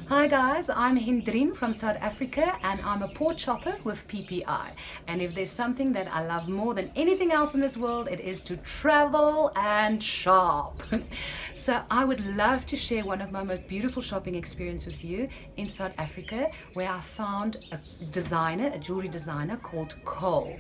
Hi guys, I'm Hendrien from South Africa and I'm a port shopper with PPI. And if there's something that I love more than anything else in this world, it is to travel and shop. So I would love to share one of my most beautiful shopping experience with you in South Africa, where I found a designer, a jewelry designer called Cole.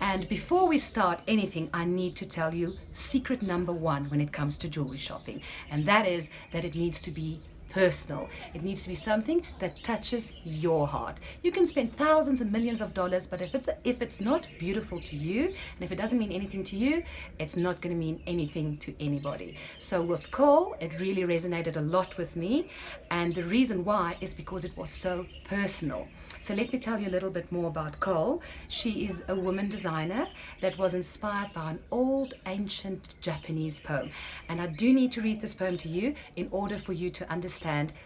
And before we start anything, I need to tell you secret number one when it comes to jewelry shopping. And that is that it needs to be personal. It needs to be something that touches your heart. You can spend thousands and millions of dollars, but if it's not beautiful to you, and if it doesn't mean anything to you, it's not going to mean anything to anybody. So with Cole, it really resonated a lot with me, and the reason why is because it was so personal. So let me tell you a little bit more about Cole. She is a woman designer that was inspired by an old ancient Japanese poem, and I do need to read this poem to you in order for you to understand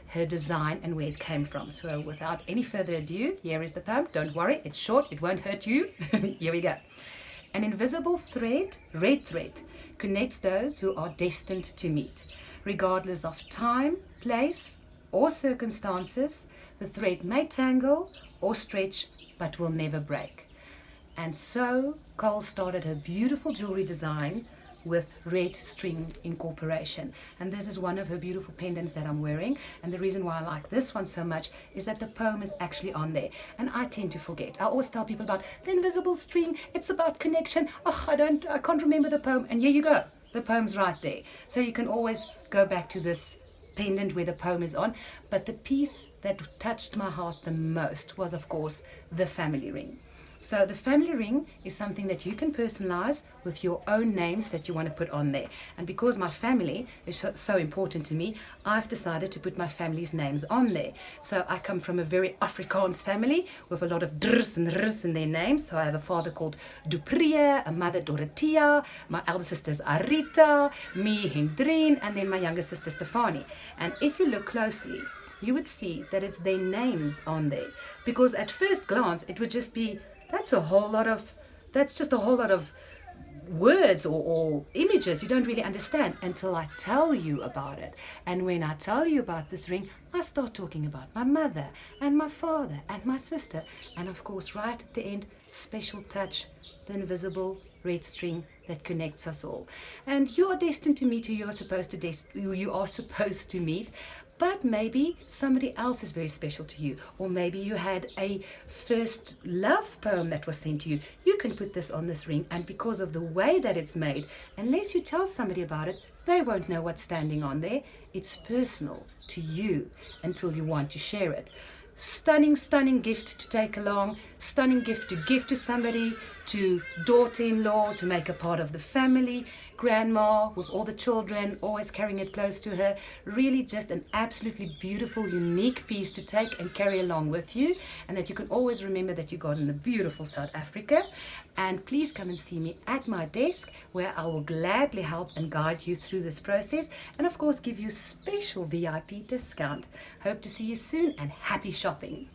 her design and where it came from. So without any further ado, here is the poem. Don't worry, it's short, it won't hurt you. Here we go. An invisible thread, red thread, connects those who are destined to meet. Regardless of time, place, or circumstances, the thread may tangle or stretch, but will never break. And so Cole started her beautiful jewelry design with red string incorporation, and this is one of her beautiful pendants that I'm wearing. And the reason why I like this one so much is that the poem is actually on there, and I tend to forget. I always tell people about the invisible string, it's about connection. I can't remember the poem, and here you go, the poem's right there. So you can always go back to this pendant where the poem is on. But the piece that touched my heart the most was, of course, the family ring. So the family ring is something that you can personalize with your own names that you want to put on there. And because my family is so important to me, I've decided to put my family's names on there. So I come from a very Afrikaans family with a lot of drs and rs in their names. So I have a father called Dupree, a mother Dorothea, my elder sister's Arita, me Hendrien, and then my younger sister Stefanie. And if you look closely, you would see that it's their names on there. Because at first glance, it would just be, that's just a whole lot of words or images you don't really understand until I tell you about it. And when I tell you about this ring, I start talking about my mother and my father and my sister. And of course, right at the end, special touch, the invisible red string that connects us all. And you are destined to meet who you are supposed to meet. But maybe somebody else is very special to you, or maybe you had a first love poem that was sent to you. You can put this on this ring, and because of the way that it's made, unless you tell somebody about it, they won't know what's standing on there. It's personal to you until you want to share it. Stunning, stunning gift to take along, stunning gift to give to somebody, to daughter-in-law, to make a part of the family, grandma with all the children, always carrying it close to her. Really just an absolutely beautiful, unique piece to take and carry along with you, and that you can always remember that you got in the beautiful South Africa. And please come and see me at my desk, where I will gladly help and guide you through this process, and of course give you special VIP discount. Hope to see you soon, and happy shopping.